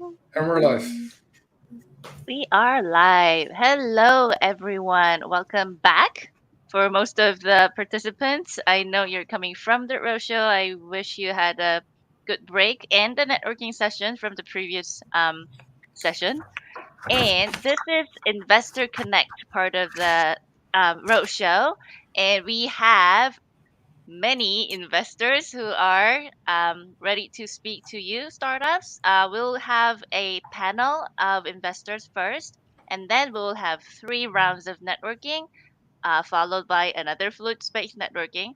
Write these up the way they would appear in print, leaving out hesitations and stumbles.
And we're live. We are live. Hello, everyone. Welcome back. For most of the participants, I know you're coming from the roadshow. I wish you had a good break and the networking session from the previous session. And this is Investor Connect, part of the roadshow. And we have many investors who are ready to speak to you, startups. We'll have a panel of investors first, and then we'll have 3 rounds of networking, followed by another fluid space networking.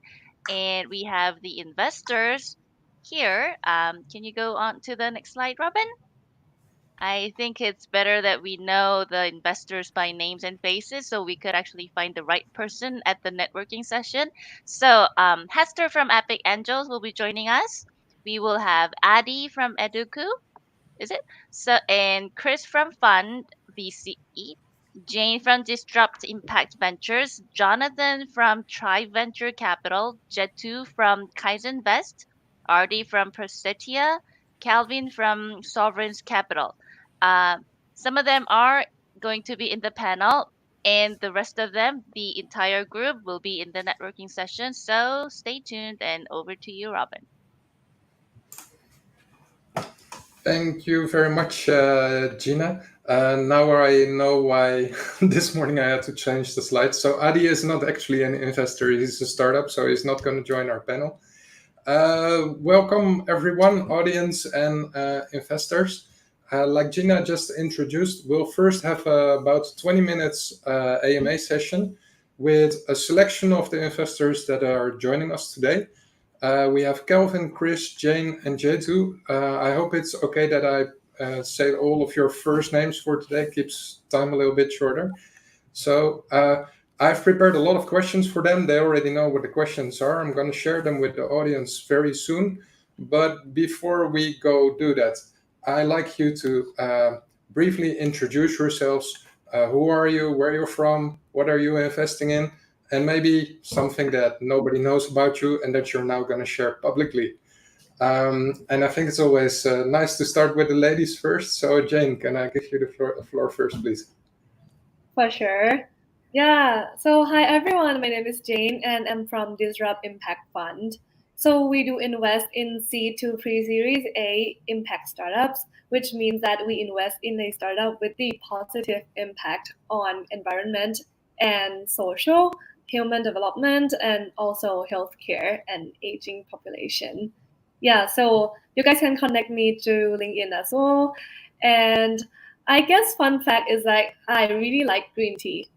And we have the investors here. Can you go on to the next slide, Robin? I think it's better that we know the investors by names and faces so we could actually find the right person at the networking session. So, Hester from Epic Angels will be joining us. We will have Adi from Eduku, is it? So, and Chris from Fund VCE, Jane from Disrupt Impact Ventures, Jonathan from Tribe Venture Capital, Jetu from Kaizen Vest, Ardi from Prosetia, Calvin from Sovereigns Capital. Uh, some of them are going to be in the panel, and the rest of them, the entire group, will be in the networking session. So stay tuned, and over to you, Robin. Thank you very much, Gina. Now I know why this morning I had to change the slides. So Adi is not actually an investor, he's a startup, so he's not going to join our panel. Welcome everyone, audience and investors. Like Gina just introduced, we'll first have about 20 minutes AMA session with a selection of the investors that are joining us today. We have Kelvin, Chris, Jane, and Jetu. I hope it's okay that I say all of your first names for today. Keeps time a little bit shorter. So I've prepared a lot of questions for them. They already know what the questions are. I'm going to share them with the audience very soon. But before we go do that, I'd like you to briefly introduce yourselves. Who are you? Where you're from? What are you investing in? And maybe something that nobody knows about you and that you're now going to share publicly. And I think it's always nice to start with the ladies first. So Jane, can I give you the floor first, please? For sure. Yeah. So hi everyone. My name is Jane and I'm from Disrupt Impact Fund. So we do invest in C to pre-series A impact startups, which means that we invest in a startup with the positive impact on environment and social, human development, and also healthcare and aging population. Yeah, so you guys can connect me to LinkedIn as well. And I guess fun fact is like I really like green tea.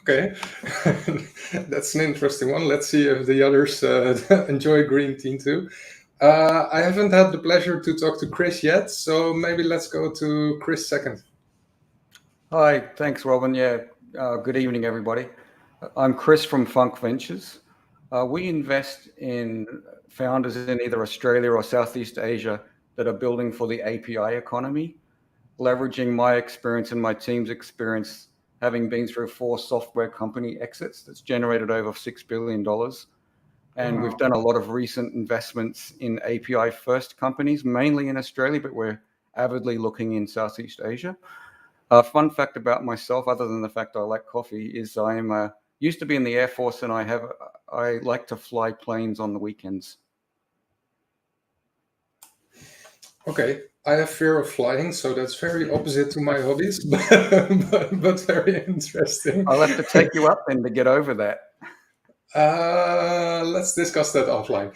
Okay, that's an interesting one. Let's see if the others enjoy green tea too. I haven't had the pleasure to talk to Chris yet, so maybe let's go to Chris second. Hi, thanks, Robin. Yeah, good evening, everybody. I'm Chris from Funk Ventures. We invest in founders in either Australia or Southeast Asia that are building for the API economy, leveraging my experience and my team's experience, having been through 4 software company exits that's generated over $6 billion. And we've done a lot of recent investments in API first companies, mainly in Australia, but we're avidly looking in Southeast Asia. Fun fact about myself, other than the fact I like coffee, is I am used to be in the Air Force, and I like to fly planes on the weekends. Okay, I have fear of flying, so that's very opposite to my hobbies, but very interesting. I'll have to take you up then to get over that. Let's discuss that offline.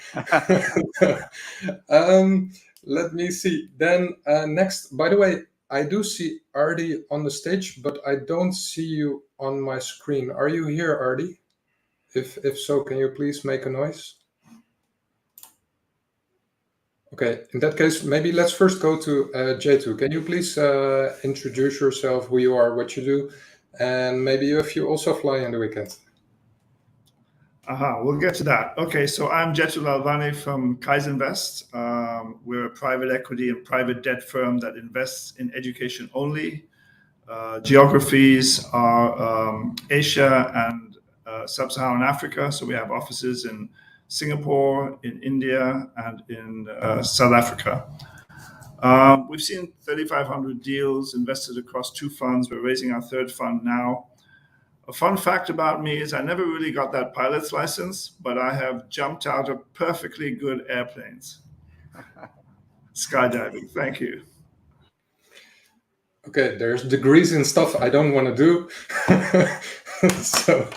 Let me see. Then next, by the way, I do see Ardi on the stage, but I don't see you on my screen. Are you here, Ardi? If so, can you please make a noise? Okay, in that case, maybe let's first go to J2. Can you please introduce yourself, who you are, what you do, and maybe if you also fly on the weekend? We'll get to that. Okay, so I'm Jetu Lalvani from Kaizen Vest. We're a private equity and private debt firm that invests in education only. Geographies are Asia and Sub-Saharan Africa. So we have offices in Singapore, in India, and in South Africa. We've seen 3,500 deals invested across 2 funds. We're raising our 3rd fund now. A fun fact about me is I never really got that pilot's license, but I have jumped out of perfectly good airplanes. Skydiving. Thank you. Okay, there's degrees in stuff I don't want to do. So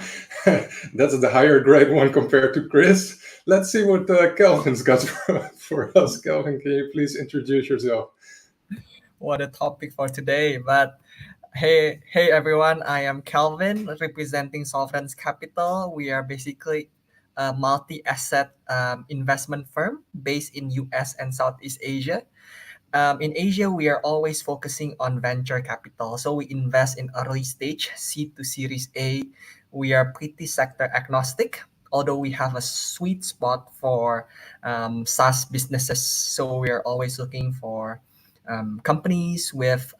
that's the higher grade one compared to Chris. Let's see what Kelvin's got for us. Kelvin, can you please introduce yourself? What a topic for today. But hey everyone, I am Kelvin, representing Sovereign's Capital. We are basically a multi-asset investment firm based in US and Southeast Asia. In Asia, we are always focusing on venture capital. So we invest in early stage seed to Series A. We are pretty sector agnostic, although we have a sweet spot for SaaS businesses. So we are always looking for companies with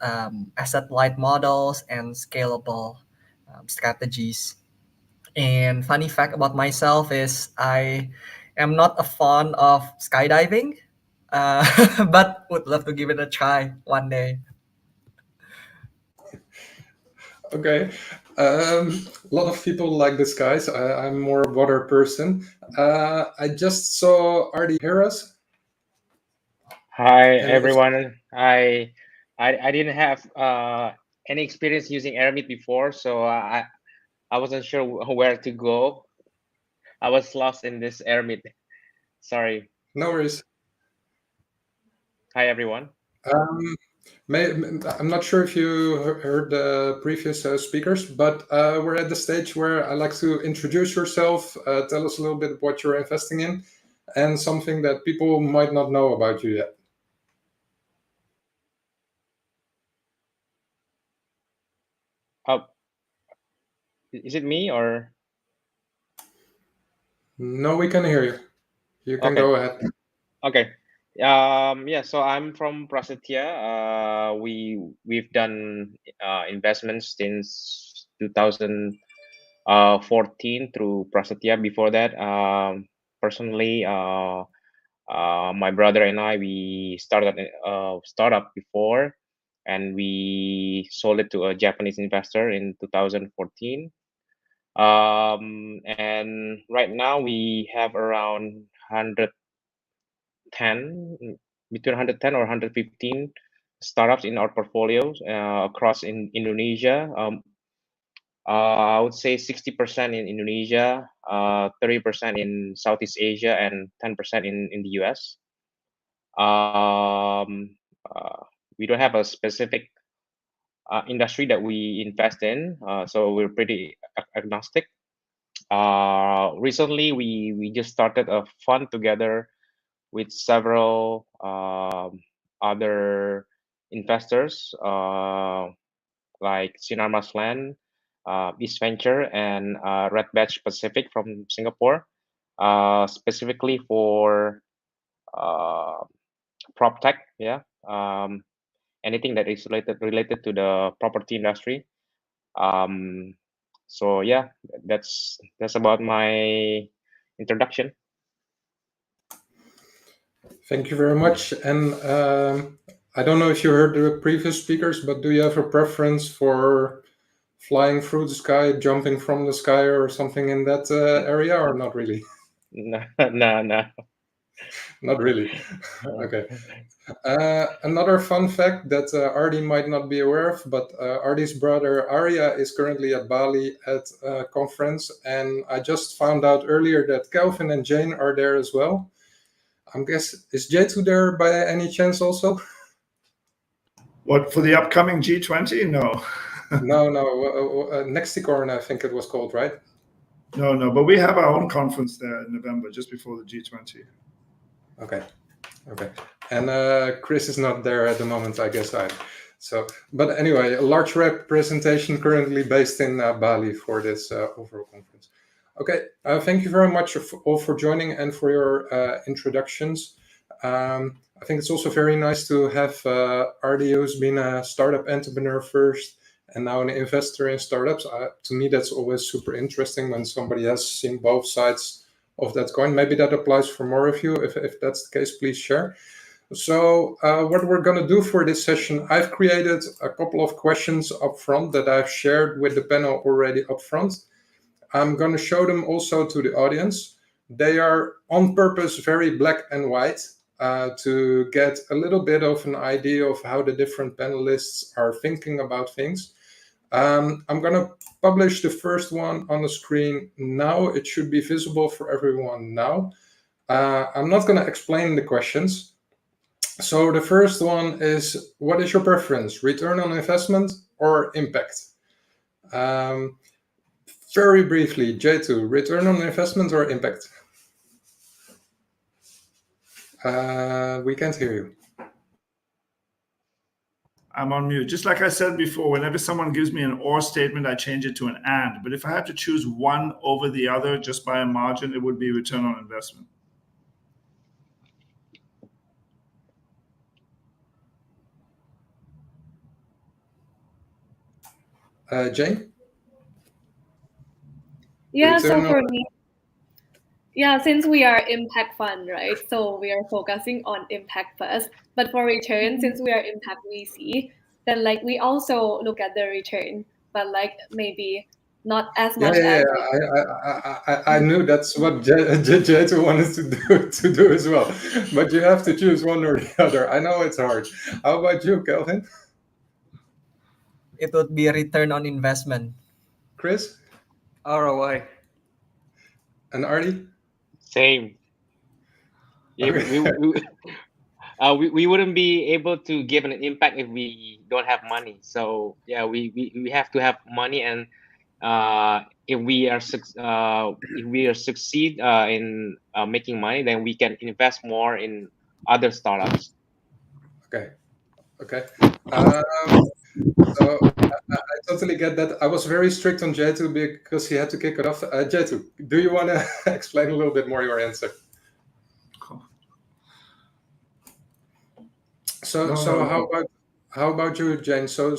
asset-light models and scalable strategies. And funny fact about myself is I am not a fan of skydiving, but would love to give it a try one day. Okay. A lot of people like the skies. I'm more a water person. I just saw Artie hear us. Hi And everyone. I didn't have any experience using Airmeet before, so I wasn't sure where to go. I was lost in this Airmeet. Sorry. No worries. Hi everyone. I'm not sure if you heard the previous speakers, but we're at the stage where I like to introduce yourself, tell us a little bit what you're investing in, and something that people might not know about you yet. Is it me or? No, we can hear you. You can go ahead. Okay. Yeah, so I'm from Prasetya. We've done investments since 2014 through Prasetya. Before that, personally, my brother and I, we started a startup before, and we sold it to a Japanese investor in 2014. And right now we have around between 110 or 115 startups in our portfolios across in Indonesia. I would say 60% in Indonesia, 30% in Southeast Asia, and 10% in the US. We don't have a specific industry that we invest in, so we're pretty agnostic. Recently, we just started a fund together with several other investors like Sinar Maslan, East Venture, and Red Badge Pacific from Singapore, specifically for prop tech. Yeah, anything that is related to the property industry. So yeah, that's about my introduction. Thank you very much. And I don't know if you heard the previous speakers, but do you have a preference for flying through the sky, jumping from the sky, or something in that area, or not really? No. Not really. Okay. Another fun fact that Artie might not be aware of, but Artie's brother Arya is currently at Bali at a conference, and I just found out earlier that Kelvin and Jane are there as well. I'm guessing, is J2 there by any chance also? What, for the upcoming G20? No. No. Nexicorn, I think it was called, right? No, but we have our own conference there in November, just before the G20. Okay. And Chris is not there at the moment, I guess. But anyway, a large representation currently based in Bali for this overall conference. Okay, thank you very much all for joining and for your introductions. I think it's also very nice to have Artie, who's been a startup entrepreneur first and now an investor in startups. To me, that's always super interesting when somebody has seen both sides of that coin. Maybe that applies for more of you. If that's the case, please share. So what we're going to do for this session, I've created a couple of questions up front that I've shared with the panel already up front. I'm going to show them also to the audience. They are on purpose very black and white to get a little bit of an idea of how the different panelists are thinking about things. I'm going to publish the first one on the screen now. It should be visible for everyone now. I'm not going to explain the questions. So the first one is, what is your preference, return on investment or impact? Very briefly, J2, return on investment or impact? We can't hear you. I'm on mute. Just like I said before, whenever someone gives me an or statement, I change it to an and. But if I had to choose one over the other just by a margin, it would be return on investment. Jane? Yeah, so Return on- for me, yeah, since we are impact fund, right? So we are focusing on impact first. But for return, since we are impact VC, then like we also look at the return, but like maybe not as much as. I knew that's what J2 wanted to do as well. But you have to choose one or the other. I know it's hard. How about you, Kelvin? It would be return on investment. Chris? ROI. And Artie? Same. Yeah, we wouldn't be able to give an impact if we don't have money. So yeah, we have to have money, and if we are succeed in making money, then we can invest more in other startups. Okay. So I totally get that. I was very strict on J2 because he had to kick it off. J2, do you want to explain a little bit more your answer? So how about you, Jane? So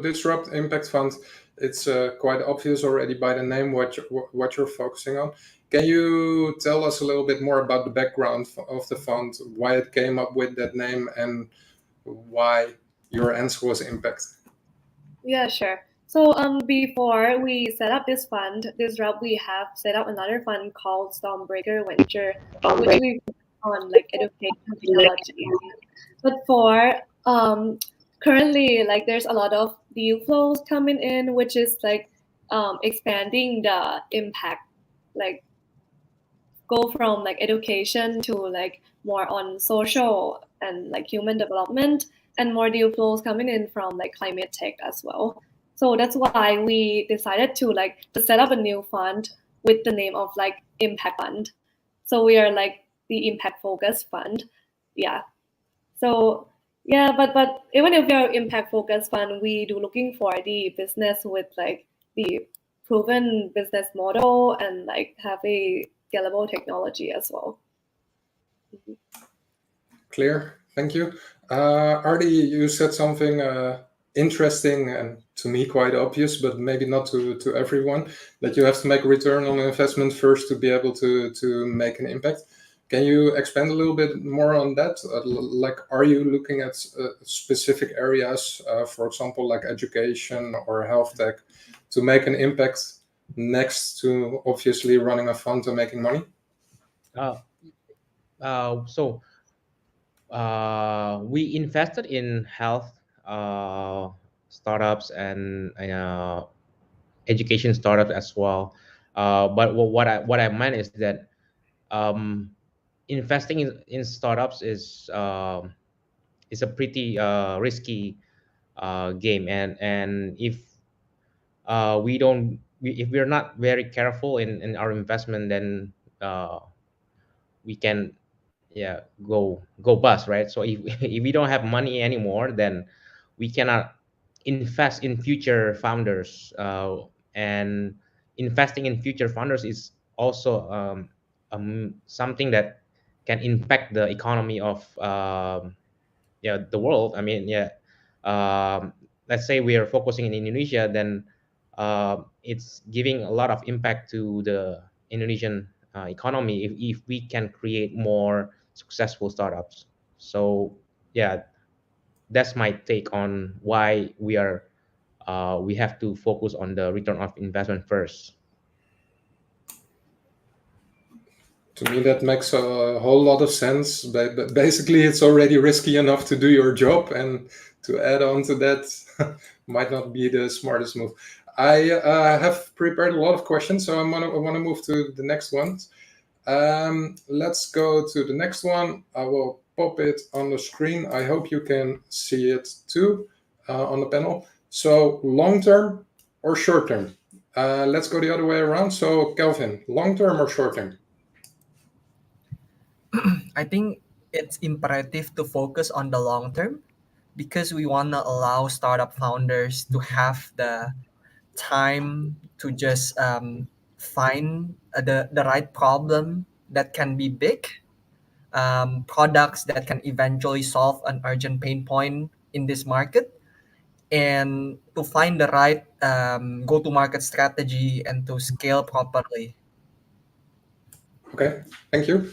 Disrupt Impact Fund, it's quite obvious already by the name what you're focusing on. Can you tell us a little bit more about the background of the fund, why it came up with that name, and why your answer was impact? Yeah, sure. So before we set up this fund, Disrupt, we have set up another fund called Stormbreaker Venture, which we focus on like education technology. But for currently, like there's a lot of deal flows coming in, which is like expanding the impact, like go from like education to like more on social and like human development, and more deal flows coming in from like climate tech as well. So that's why we decided to set up a new fund with the name of like Impact Fund. So we are like the impact focused fund. Yeah. So yeah, but even if we are impact focused fund, we do looking for the business with like the proven business model and like have a scalable technology as well. Clear. Thank you. Artie, you said something interesting and to me quite obvious, but maybe not to everyone, that you have to make a return on investment first to be able to make an impact. Can you expand a little bit more on that? Like, are you looking at specific areas, for example, like education or health tech, to make an impact next to obviously running a fund and making money? So we invested in health startups and education startups as well. But what I meant is that investing in startups is a pretty risky game, and if if we're not very careful in our investment, then we can go bust, right? So if if we don't have money anymore, then we cannot invest in future founders, and investing in future founders is also something that can impact the economy of the world. I mean, let's say we are focusing in Indonesia, then it's giving a lot of impact to the Indonesian economy if we can create more successful startups. So yeah, that's my take on why we have to focus on the return of investment first. To me, that makes a whole lot of sense. But basically, it's already risky enough to do your job, and to add on to that might not be the smartest move. I have prepared a lot of questions, so I want to move to the next ones. Let's go to the next one. I will pop it on the screen. I hope you can see it too on the panel. So long term or short term? Let's go the other way around. So Kelvin, long term or short term? I think it's imperative to focus on the long term because we want to allow startup founders to have the time to just find the right problem that can be big, products that can eventually solve an urgent pain point in this market, and to find the right go-to-market strategy and to scale properly. Okay, thank you.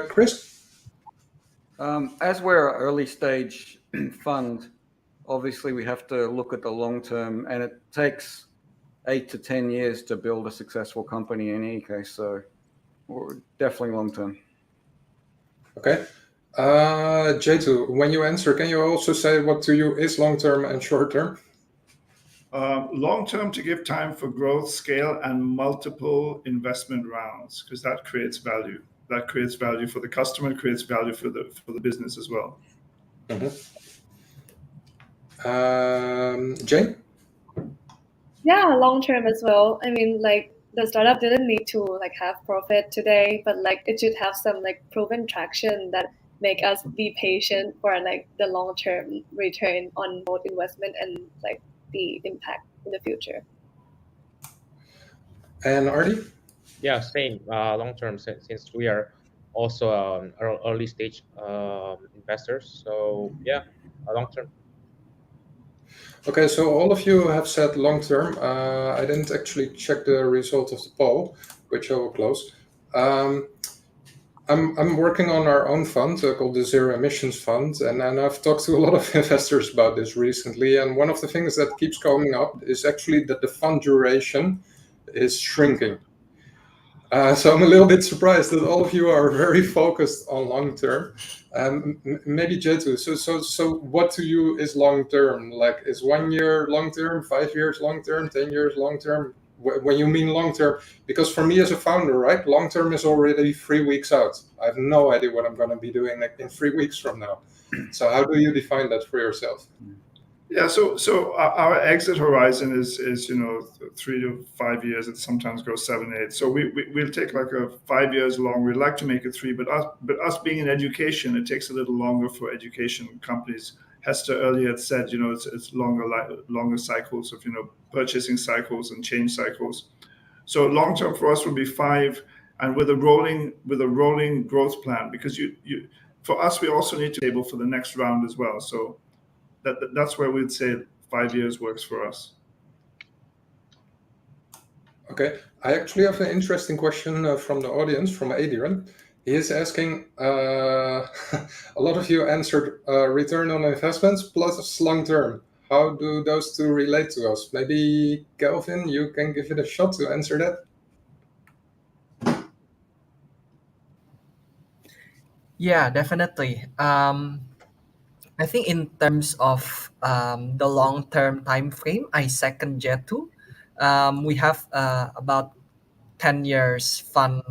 Chris? As we're an early stage fund, obviously we have to look at the long term, and it takes 8 to 10 years to build a successful company in any case. So definitely long term. Okay. J2, when you answer, can you also say what to you is long term and short term? Long term to give time for growth, scale, and multiple investment rounds, because that creates value. That creates value for the customer, creates value for the business as well. Jane? Yeah, long term as well. I mean, like the startup didn't need to like have profit today, but like it should have some like proven traction that make us be patient for like the long term return on both investment and like the impact in the future. And Artie? Yeah, same. Long term, since we are also early stage investors. So yeah, long term. Okay, so all of you have said long term. I didn't actually check the result of the poll, which I will close. I'm working on our own fund called the Zero Emissions Fund, and I've talked to a lot of investors about this recently. And one of the things that keeps coming up is actually that the fund duration is shrinking. So I'm a little bit surprised that all of you are very focused on long term. Maybe Jetu. So what to you is long term? Like, is 1 year long term, 5 years long term, 10 years long term? When you mean long term, because for me as a founder, right, long term is already 3 weeks out. I have no idea what I'm going to be doing like in 3 weeks from now. So how do you define that for yourself? Yeah, so our exit horizon is 3 to 5 years. It sometimes goes 7, 8. So we'll take like a 5 years long. We'd like to make it 3, but us being in education, it takes a little longer for education companies. Hester earlier had said, it's longer cycles of purchasing cycles and change cycles. So long term for us would be 5, and with a rolling growth plan, because for us we also need to be able for the next round as well. So that's where we'd say 5 years works for us. Okay, I actually have an interesting question from the audience, from Adrian. He is asking, a lot of you answered return on investments plus long term. How do those two relate to us? Maybe Kelvin, you can give it a shot to answer that. Yeah, definitely. I think in terms of the long-term time frame, I second Jetu. We have about 10 years fund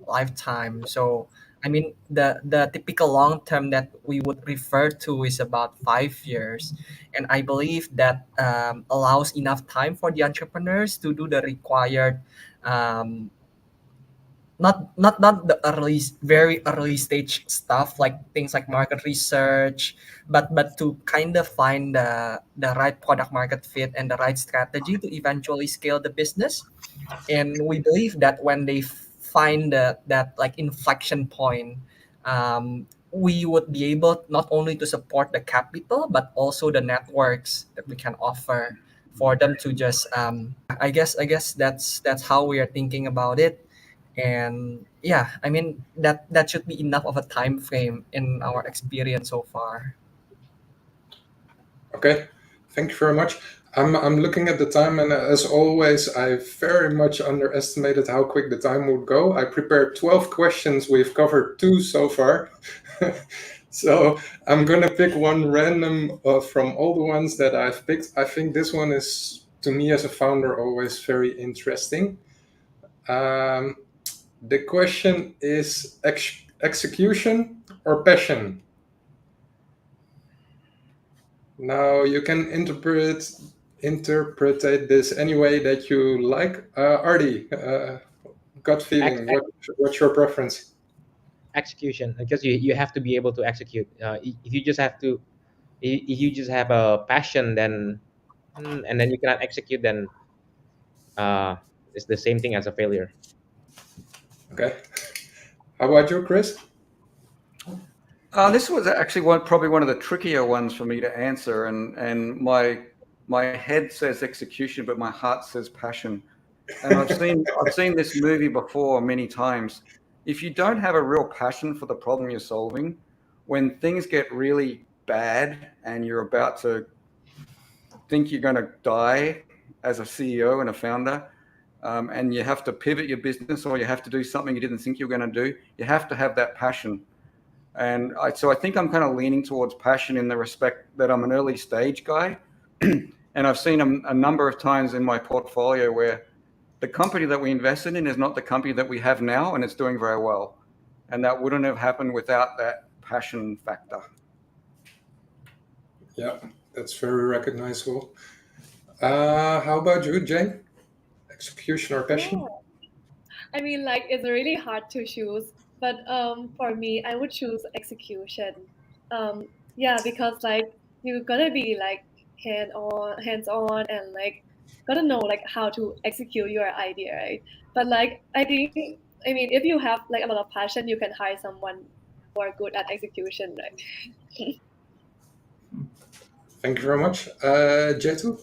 lifetime. So I mean the typical long-term that we would refer to is about 5 years, and I believe that allows enough time for the entrepreneurs to do the required not the very early stage stuff like things like market research, but to kind of find the right product market fit and the right strategy to eventually scale the business. And we believe that when they find that like inflection point, we would be able not only to support the capital but also the networks that we can offer for them to just I guess that's how we are thinking about it. And yeah, I mean that should be enough of a time frame in our experience so far. Okay, thank you very much. I'm looking at the time, and as always, I very much underestimated how quick the time would go. I prepared 12 questions. We've covered 2 so far. So I'm gonna pick one random from all the ones that I've picked. I think this one is, to me as a founder, always very interesting. The question is execution or passion? Now you can interpret this any way that you like. Artie, gut feeling. What's your preference? Execution, because you have to be able to execute. If you just have to, if you just have a passion, then and then you cannot execute, then it's the same thing as a failure. Okay. How about you, Chris? This was actually probably one of the trickier ones for me to answer, and my head says execution, but my heart says passion. And I've seen this movie before many times. If you don't have a real passion for the problem you're solving, when things get really bad and you're about to think you're going to die as a CEO and a founder, and you have to pivot your business or you have to do something you didn't think you were going to do, you have to have that passion. And so I think I'm kind of leaning towards passion in the respect that I'm an early stage guy. And I've seen a number of times in my portfolio where the company that we invested in is not the company that we have now, and it's doing very well. And that wouldn't have happened without that passion factor. Yeah, that's very recognizable. How about you, Jane? Execution or passion? Yeah. I mean, like, it's really hard to choose, but for me, I would choose execution. Yeah, because like you're gonna be like hands on, and like gotta know like how to execute your idea, right? But like I think, I mean, if you have like a lot of passion, you can hire someone who are good at execution, right? Thank you very much. Jetu?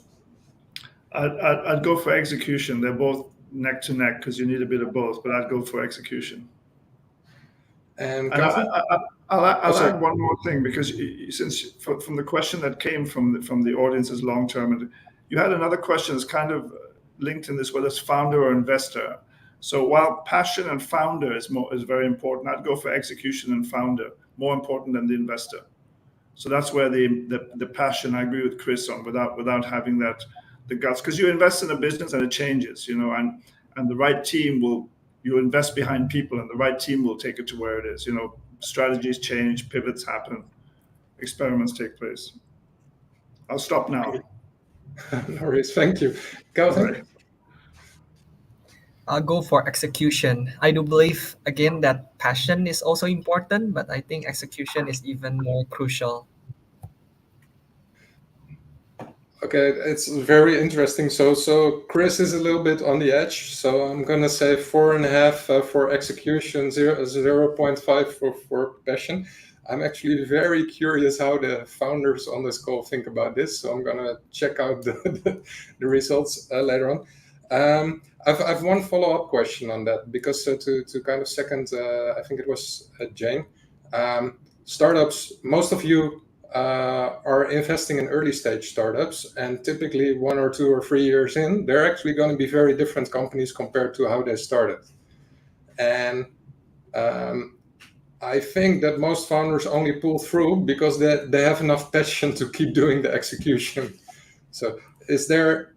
I'd go for execution. They're both neck to neck because you need a bit of both, but I'd go for execution. And I'll sorry. add one more thing, because since from the question that came from the audience's long term, and you had another question that's kind of linked in this, whether it's founder or investor. So while passion and founder is very important, I'd go for execution and founder, more important than the investor. So that's where the passion, I agree with Chris on, without having the guts, because you invest in a business and it changes, and the right team you invest behind people, and the right team will take it to where it is. Strategies change, pivots happen, experiments take place. I'll stop now. No worries, thank you. Calvin? Right. I'll go for execution. I do believe again that passion is also important, but I think execution is even more crucial. Okay, it's very interesting. So Chris is a little bit on the edge. So I'm gonna say 4.5 for execution, 0.5 for passion. I'm actually very curious how the founders on this call think about this. So I'm gonna check out the results later on. I've one follow-up question on that, because to kind of second, I think it was Jane. Startups, most of you are investing in early stage startups, and typically 1 or 2 or 3 years in, they're actually going to be very different companies compared to how they started. And I think that most founders only pull through because they have enough passion to keep doing the execution. So is there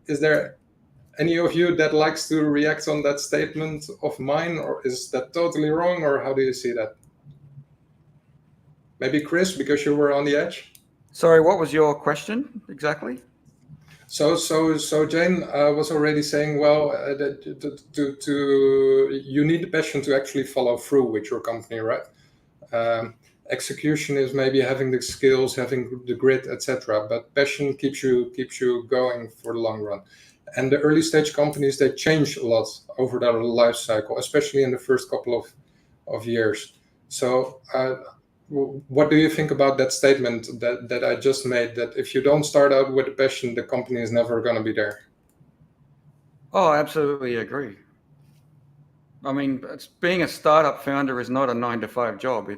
any of you that likes to react on that statement of mine, or is that totally wrong, or how do you see that? Maybe Chris, because you were on the edge. Sorry, what was your question exactly? So Jane was already saying, well, you need the passion to actually follow through with your company, right? Execution is maybe having the skills, having the grit, etc. But passion keeps you going for the long run. And the early stage companies, they change a lot over their life cycle, especially in the first couple of years. So what do you think about that statement that I just made, that if you don't start out with a passion, the company is never going to be there? Oh, I absolutely agree. I mean, being a startup founder is not a 9-to-5 job.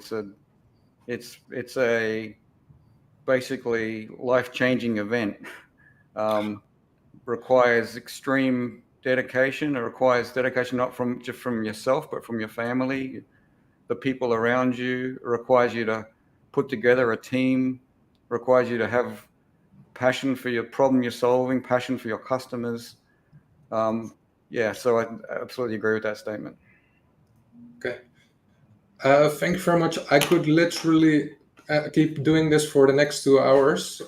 It's a basically life-changing event. Requires extreme dedication. It requires dedication not just from yourself, but from your family, the people around you. It requires you to put together a team. It requires you to have passion for your problem you're solving, passion for your customers. Yeah, so I absolutely agree with that statement. Okay. Thank you very much. I could literally keep doing this for the next 2 hours,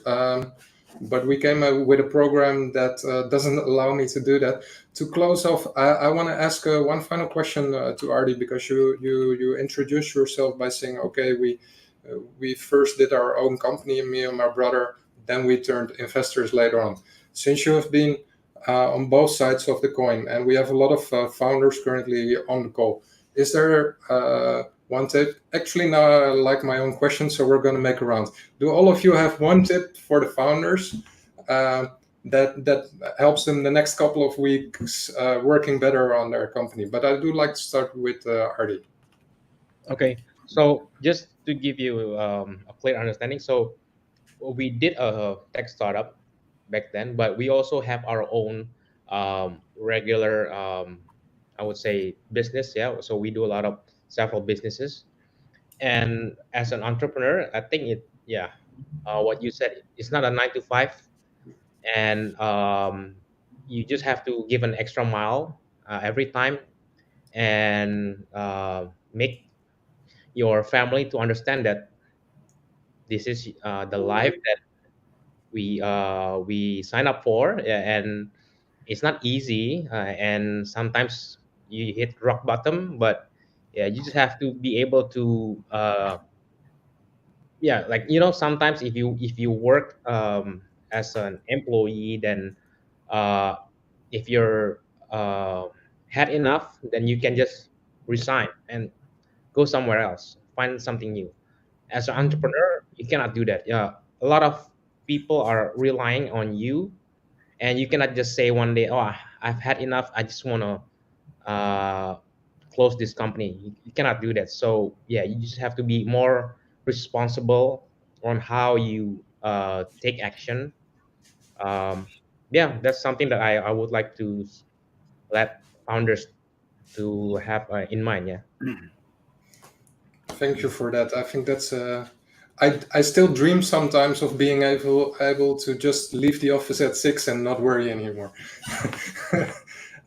but we came up with a program that doesn't allow me to do that. To close off, I want to ask one final question to Artie, because you introduced yourself by saying, okay, we first did our own company, me and my brother, then we turned investors later on. Since you have been on both sides of the coin, and we have a lot of founders currently on the call, is there one tip? Actually, now I like my own question, so we're going to make a round. Do all of you have one tip for the founders that helps them the next couple of weeks working better on their company? But I do like to start with Artie. Okay, so just to give you a clear understanding, so we did a tech startup back then, but we also have our own regular, I would say, business. Yeah, so we do a lot of several businesses, and as an entrepreneur, I think what you said, it's not a 9 to 5, and you just have to give an extra mile every time, and make your family to understand that this is the life that we sign up for, and it's not easy, and sometimes you hit rock bottom, but yeah, you just have to be able to yeah, like, sometimes if you work as an employee, then uh, if you're uh, had enough, then you can just resign and go somewhere else, find something new. As an entrepreneur, you cannot do that. Yeah, a lot of people are relying on you, and you cannot just say one day, "Oh, I've had enough. I just want to close this company." You cannot do that. So yeah, you just have to be more responsible on how you take action. Yeah, that's something that I would like to let founders to have in mind. Yeah. Thank you for that. I think that's I still dream sometimes of being able to just leave the office at 6 and not worry anymore.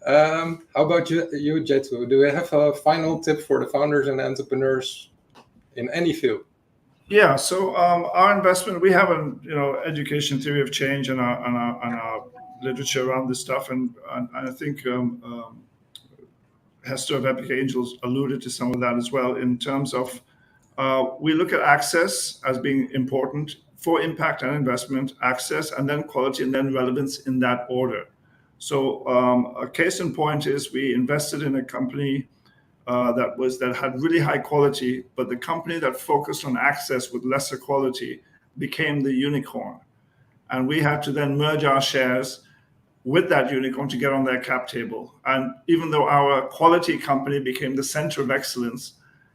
How about you, Jetu? Do we have a final tip for the founders and entrepreneurs in any field? Yeah. So our investment, we have an education theory of change and our literature around this stuff, and I think Hester of Epic Angels alluded to some of that as well, in terms of we look at access as being important for impact and investment, access, and then quality, and then relevance in that order. So a case in point is we invested in a company that had really high quality, but the company that focused on access with lesser quality became the unicorn. And we had to then merge our shares with that unicorn to get on their cap table. And even though our quality company became the center of excellence,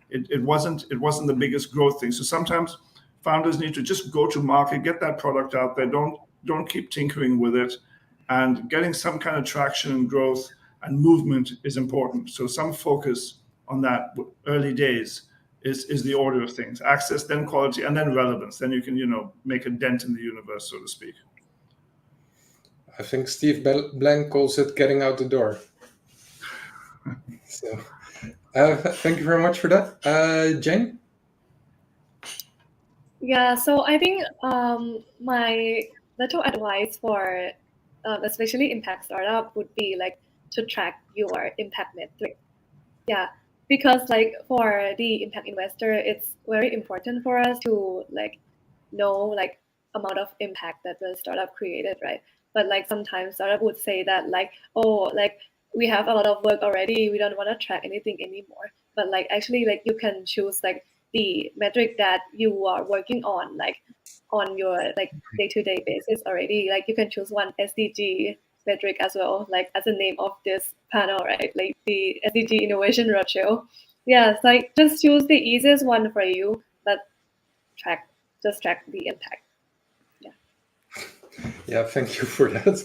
it wasn't the biggest growth thing. So sometimes founders need to just go to market, get that product out there, don't keep tinkering with it, and getting some kind of traction and growth and movement is important. So some focus on that early days is the order of things: access, then quality, and then relevance. Then you can make a dent in the universe, so to speak. I think Steve Blank calls it getting out the door. So, thank you very much for that. Jane? Yeah, so I think my little advice for especially impact startup would be like to track your impact metric. Yeah, because like for the impact investor, it's very important for us to like know like amount of impact that the startup created, right? But like sometimes startup would say that like, oh, like we have a lot of work already, we don't want to track anything anymore. But like actually like you can choose like the metric that you are working on, like on your like day-to-day basis already. Like you can choose one SDG metric as well, like as the name of this panel, right? Like the SDG Innovation Roadshow. Yeah, it's like just choose the easiest one for you, but just track the impact. Yeah, thank you for that.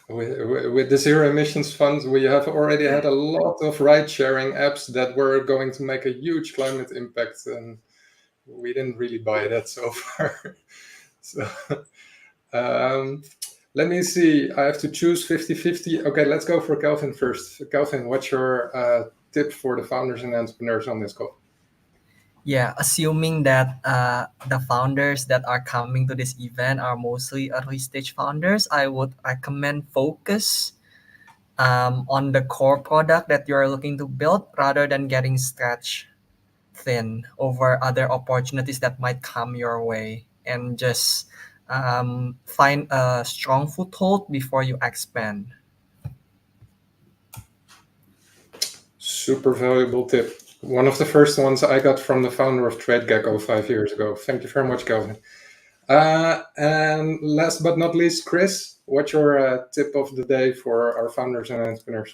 With the Zero Emissions Fund, we have already had a lot of ride-sharing apps that were going to make a huge climate impact, and we didn't really buy that so far. So let me see. I have to choose 50-50. Okay, let's go for Kelvin first. Kelvin, what's your tip for the founders and entrepreneurs on this call? Yeah, assuming that the founders that are coming to this event are mostly early stage founders, I would recommend focus on the core product that you are looking to build rather than getting stretched thin over other opportunities that might come your way, and just find a strong foothold before you expand. Super valuable tip. One of the first ones I got from the founder of TradeGecko 5 years ago. Thank you very much, Kelvin. And last but not least, Chris, what's your tip of the day for our founders and entrepreneurs?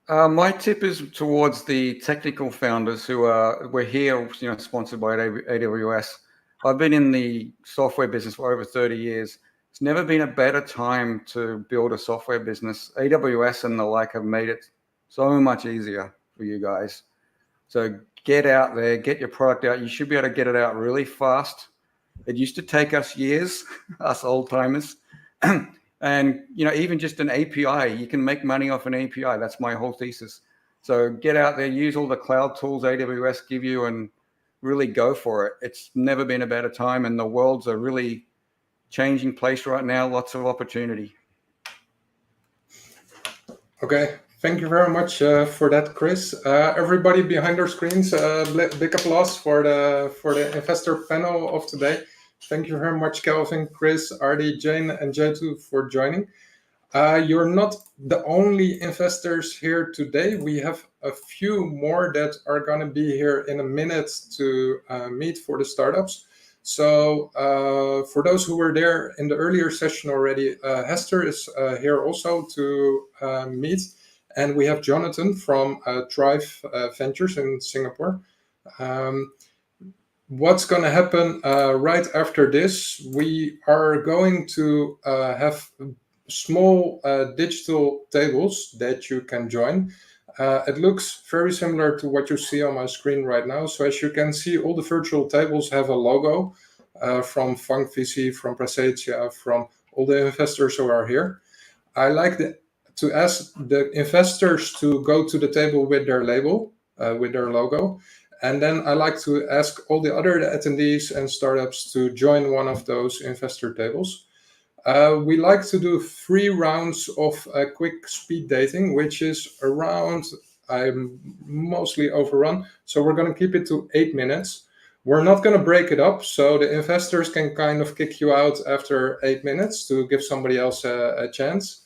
My tip is towards the technical founders who we're here, sponsored by AWS. I've been in the software business for over 30 years. It's never been a better time to build a software business. AWS and the like have made it so much easier for you guys. So get out there, get your product out. You should be able to get it out really fast. It used to take us years, us old timers. And, even just an API, you can make money off an API. That's my whole thesis. So get out there, use all the cloud tools AWS give you, and really go for it. It's never been a better time, and the world's a really changing place right now. Lots of opportunity. Okay, thank you very much for that, Chris. Everybody behind our screens, big applause for the investor panel of today. Thank you very much, Kelvin, Chris, Ardi, Jane, and Jetu for joining. You're not the only investors here today. We have a few more that are going to be here in a minute to meet for the startups. So for those who were there in the earlier session already, Hester is here also to meet. And we have Jonathan from Thrive Ventures in Singapore. What's going to happen right after this, we are going to have small digital tables that you can join. It looks very similar to what you see on my screen right now. So as you can see, all the virtual tables have a logo from Funk VC, from Prasetya, from all the investors who are here. I like to ask the investors to go to the table with their label, with their logo. And then I like to ask all the other attendees and startups to join one of those investor tables. We like to do 3 rounds of quick speed dating, which is around, I'm mostly overrun. So we're going to keep it to 8 minutes. We're not going to break it up. So the investors can kind of kick you out after 8 minutes to give somebody else a chance.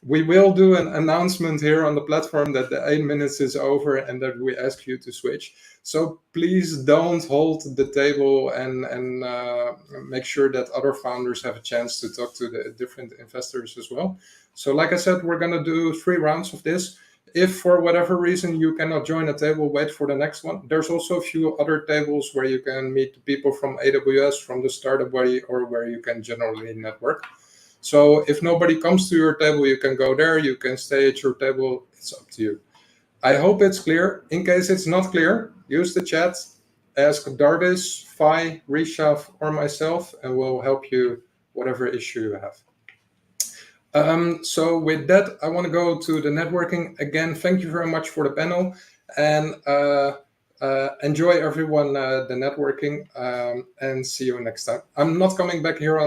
We will do an announcement here on the platform that the 8 minutes is over and that we ask you to switch. So please don't hold the table and make sure that other founders have a chance to talk to the different investors as well. So like I said, we're going to do 3 rounds of this. If for whatever reason you cannot join a table, wait for the next one. There's also a few other tables where you can meet people from AWS, from the startup body, or where you can generally network. So if nobody comes to your table, you can go there, you can stay at your table, it's up to you. I hope it's clear. In case it's not clear, use the chat, ask Darvis, Fai, Rishav, or myself, and we'll help you whatever issue you have. So with that, I want to go to the networking. Again, thank you very much for the panel, and enjoy everyone the networking, and see you next time. I'm not coming back here on